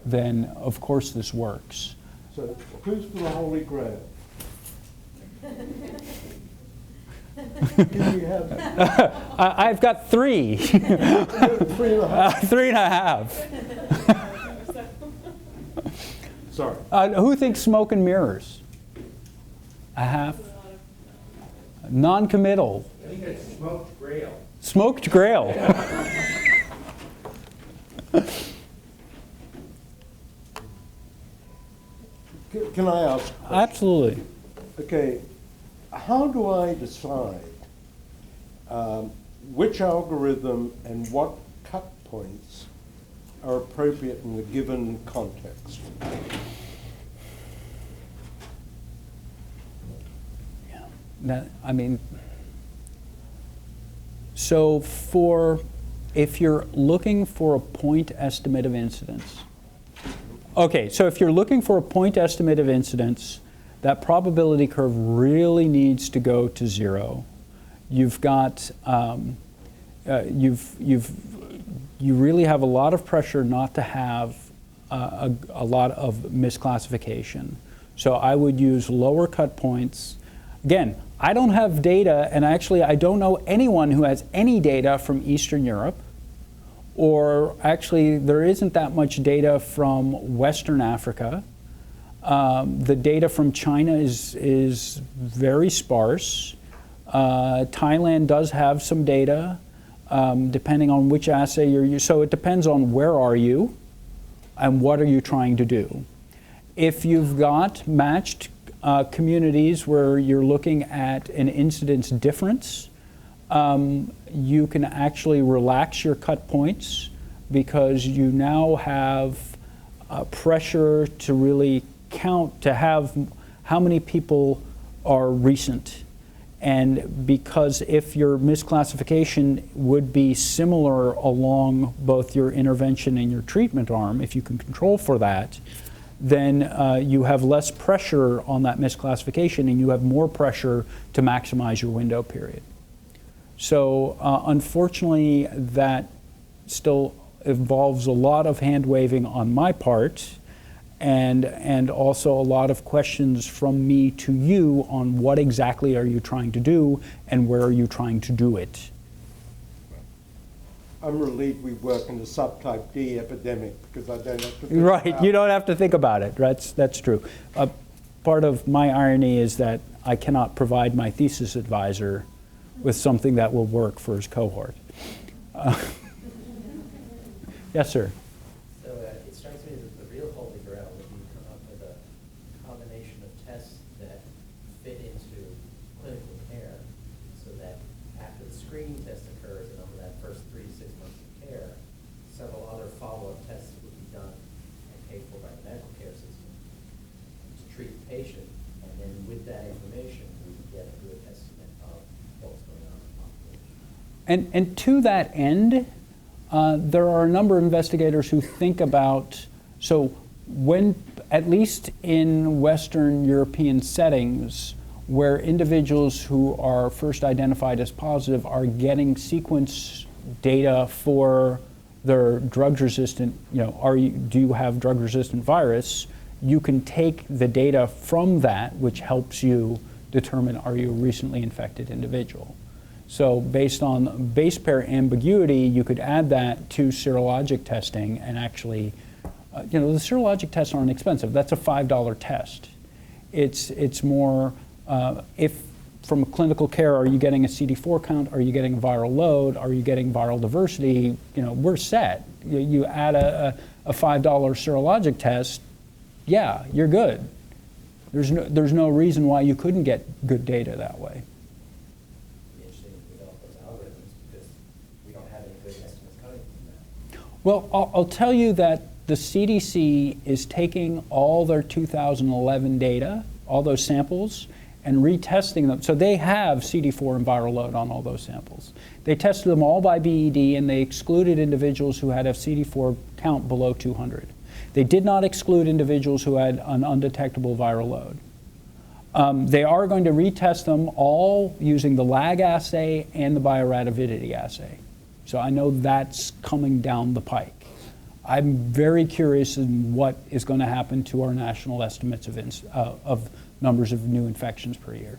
than, of course, this works. So who's for the Holy Grail? Do you have I've got 3. 3.5? 3.5. Sorry. Who thinks smoke and mirrors? A half? Non-committal. I think it's smoked grail. Smoked grail. Can I ask a question? Absolutely. Okay, how do I decide which algorithm and what cut points are appropriate in the given context? So if you're looking for a point estimate of incidence, okay, so if you're looking for a point estimate of incidence, that probability curve really needs to go to 0. You've got, you really have a lot of pressure not to have a lot of misclassification. So I would use lower cut points. Again, I don't have data, and actually I don't know anyone who has any data from Eastern Europe, or actually there isn't that much data from Western Africa. The data from China is very sparse. Thailand does have some data, depending on which assay you're using. So it depends on where are you and what are you trying to do. If you've got matched communities where you're looking at an incidence difference, you can actually relax your cut points because you now have pressure to really count, to have how many people are recent. And because if your misclassification would be similar along both your intervention and your treatment arm, if you can control for that, then you have less pressure on that misclassification and you have more pressure to maximize your window period. So unfortunately, that still involves a lot of hand waving on my part and also a lot of questions from me to you on what exactly are you trying to do and where are you trying to do it. I'm relieved we work in the subtype D epidemic because I don't have to think Right, about you don't have to think about it. That's true. Part of my irony is that I cannot provide my thesis advisor with something that will work for his cohort. Yes, sir. So it strikes me that the real holy grail would be to come up with a combination of tests that fit into clinical care so that after the screening test occurs and over that first 3 to 6 months of care, several other follow-up tests would be done and paid for by the medical care system to treat the patient. And then with that information, we would get a good estimate of what's going on in the population. And to that end, there are a number of investigators who think about, so when, at least in Western European settings, where individuals who are first identified as positive are getting sequence data for their drug-resistant, do you have drug-resistant virus, you can take the data from that, which helps you determine are you a recently infected individual. So based on base pair ambiguity, you could add that to serologic testing and actually, the serologic tests aren't expensive. That's a $5 test. It's more, if from clinical care, are you getting a CD4 count? Are you getting a viral load? Are you getting viral diversity? We're set. You add a $5 serologic test, yeah, you're good. There's no reason why you couldn't get good data that way. Well, I'll tell you that the CDC is taking all their 2011 data, all those samples, and retesting them. So they have CD4 and viral load on all those samples. They tested them all by BED, and they excluded individuals who had a CD4 count below 200. They did not exclude individuals who had an undetectable viral load. They are going to retest them all using the lag assay and the bioreactivity assay. So I know that's coming down the pike. I'm very curious in what is going to happen to our national estimates of numbers of new infections per year.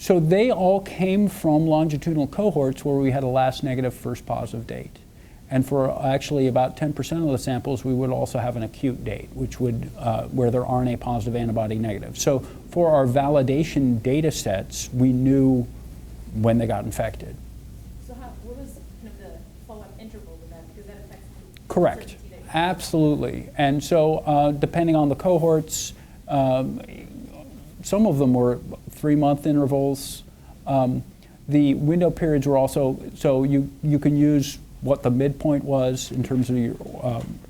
So they all came from longitudinal cohorts where we had a last negative, first positive date. And for actually about 10% of the samples, we would also have an acute date, which would, where they're RNA positive, antibody negative. So for our validation data sets, we knew when they got infected. So what was kind of the follow-up interval with that? Because that affects the Correct. certainty that you have. Absolutely. And so depending on the cohorts, some of them were 3-month intervals. The window periods were also, so you can use what the midpoint was in terms of your,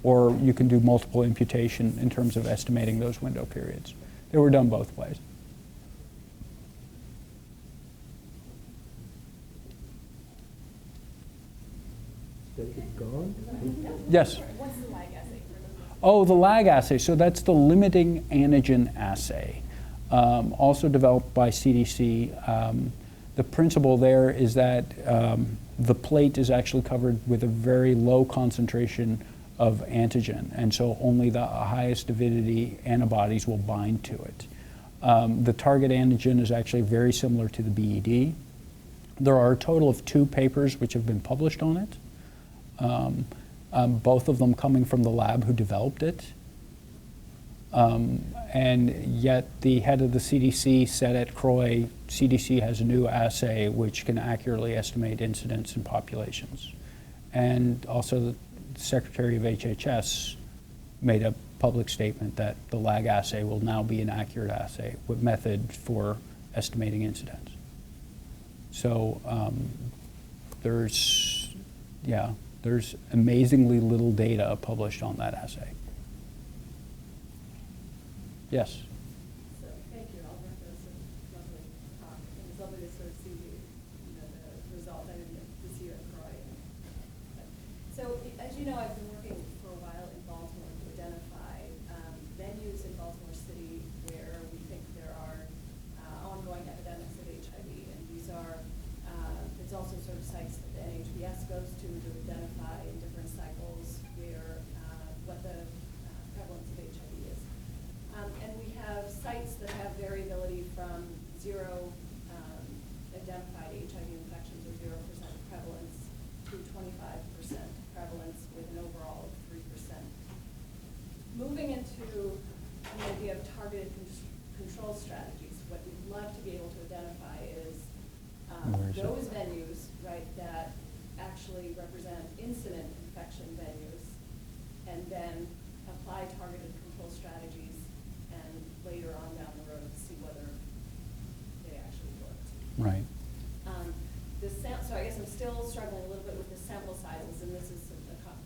or you can do multiple imputation in terms of estimating those window periods. They were done both ways. David gone? Yes? What's the lag assay for those? Oh, the lag assay. So that's the limiting antigen assay, also developed by CDC. The principle there is that the plate is actually covered with a very low concentration of antigen, and so only the highest avidity antibodies will bind to it. The target antigen is actually very similar to the BED. There are a total of 2 papers which have been published on it, both of them coming from the lab who developed it. And yet the head of the CDC said at CROI, CDC has a new assay which can accurately estimate incidence in populations. And also the Secretary of HHS made a public statement that the lag assay will now be an accurate assay with method for estimating incidence. So there's amazingly little data published on that assay. Yes. So, thank you, Albert. That was a lovely talk. It was lovely to sort of see the result. I didn't this year at CROI. So, as you know, I've been working for a while in Baltimore to identify venues in Baltimore City where we think there are ongoing epidemics of HIV. And these are, it's also sort of sites that the NHBS goes to identify in different cycles where what the prevalence of HIV is. And we have sites that have variability from 0 identified HIV infections or 0% prevalence to 25% prevalence with an overall of 3%. Moving into the idea of targeted control strategies, what we'd love to be able to identify is those venues, right, that actually represent incident infection venues, and then apply targeted control strategies and later on down the road to see whether they actually worked. Right. So I guess I'm still struggling a little bit with the sample sizes, and this is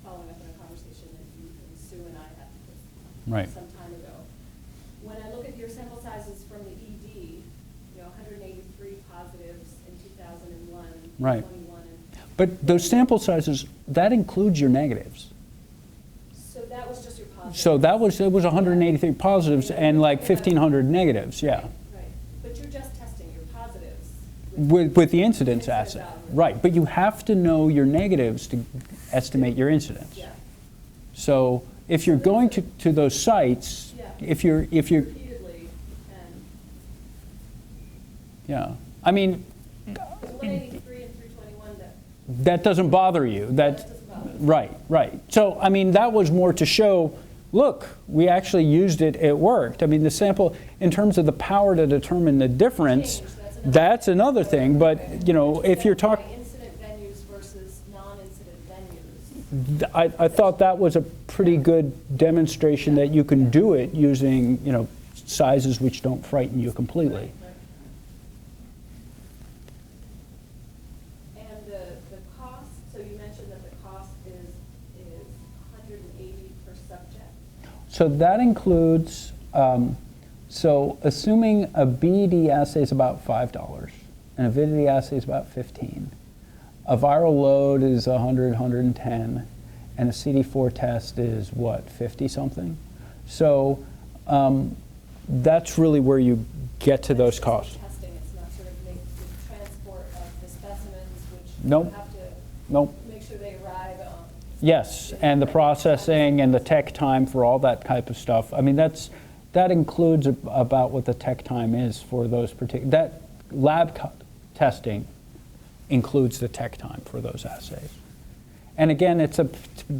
following up on a conversation that you and Sue and I had some time ago. When I look at your sample sizes from the ED, 183 positives in 2001, Right. 21 in But those sample sizes, that includes your negatives. So that was just your positives. So it was 183 positives and like 1,500 negatives, yeah. Right. But you're just testing your positives. With the incidence assay. value. Right, but you have to know your negatives to estimate your incidence. Yeah. So if you're going to those sites, Yeah. if you're, Repeatedly, and yeah. I mean, there's 183 and 321 that doesn't bother you. that doesn't bother me. Right. So, I mean, that was more to show, look, we actually used it, it worked. I mean, the sample, in terms of the power to determine the difference, that's another thing. But, if you're talking, Incident venues versus non-incident venues. I thought that was a pretty good demonstration that you can do it using, sizes which don't frighten you completely. And the cost, so you mentioned that the cost is 180 per subject. So that includes, so assuming a BED assay is about $5, an avidity assay is about $15, a viral load is 100, 110, and a CD4 test is what, 50 something? So that's really where you get to those costs. Testing, it's not sort of the transport of the specimens, which Nope. you have to Nope. make sure they arrive on. Yes, and the processing and the tech time for all that type of stuff. I mean, that includes about what the tech time is for those particular. That testing includes the tech time for those assays. And again, it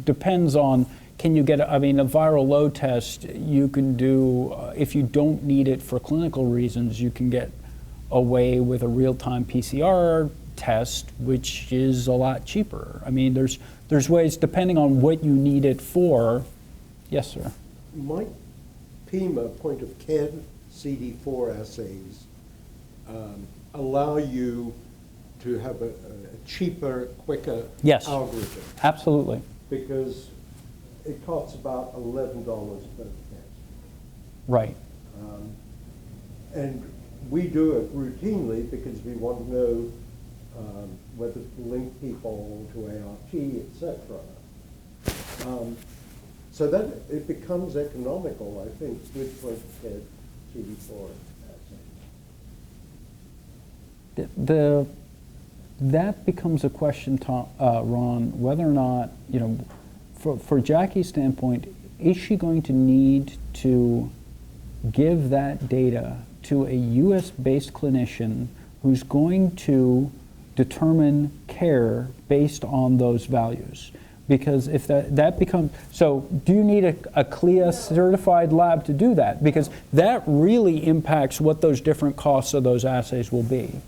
depends on, can you get, I mean, a viral load test you can do, if you don't need it for clinical reasons, you can get away with a real-time PCR test, which is a lot cheaper. I mean, there's ways, depending on what you need it for. Yes, sir. Might PIMA, point of care CD4 assays, allow you to have a cheaper, quicker Yes. algorithm? Absolutely. Because it costs about $11 per test. Right. And we do it routinely because we want to know whether to link people to ART, etc. So that it becomes economical, I think, with point of care CD4 assays. That becomes a question, Ron, whether or not, you know, for Jackie's standpoint, is she going to need to give that data to a US-based clinician who's going to determine care based on those values? Because if that becomes, so do you need a CLIA certified lab to do that? Because that really impacts what those different costs of those assays will be.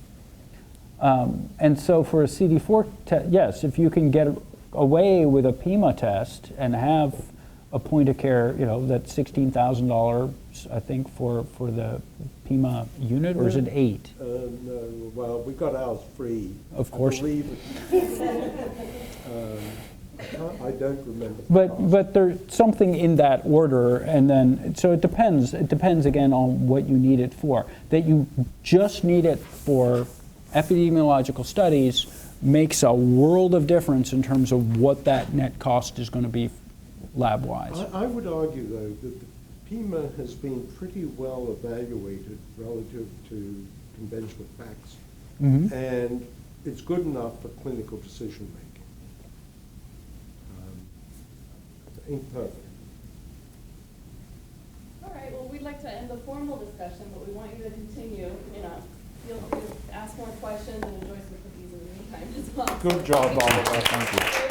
And so for a CD4 test, yes, if you can get away with a PIMA test and have a point of care, you know, that's $16,000, I think, for the PIMA unit, or is it 8? No, well, we got ours free. Of course. I believe I don't remember. But there's something in that order, and then, so it depends. It depends, again, on what you need it for. That you just need it for epidemiological studies makes a world of difference in terms of what that net cost is going to be lab-wise. I would argue, though, that the PIMA has been pretty well evaluated relative to conventional facts, and it's good enough for clinical decision-making. Ain't perfect. All right, well, we'd like to end the formal discussion, but we want you to continue, you know, feel free to ask more questions and enjoy some cookies in the meantime as well. Good job, Oliver. Thank you.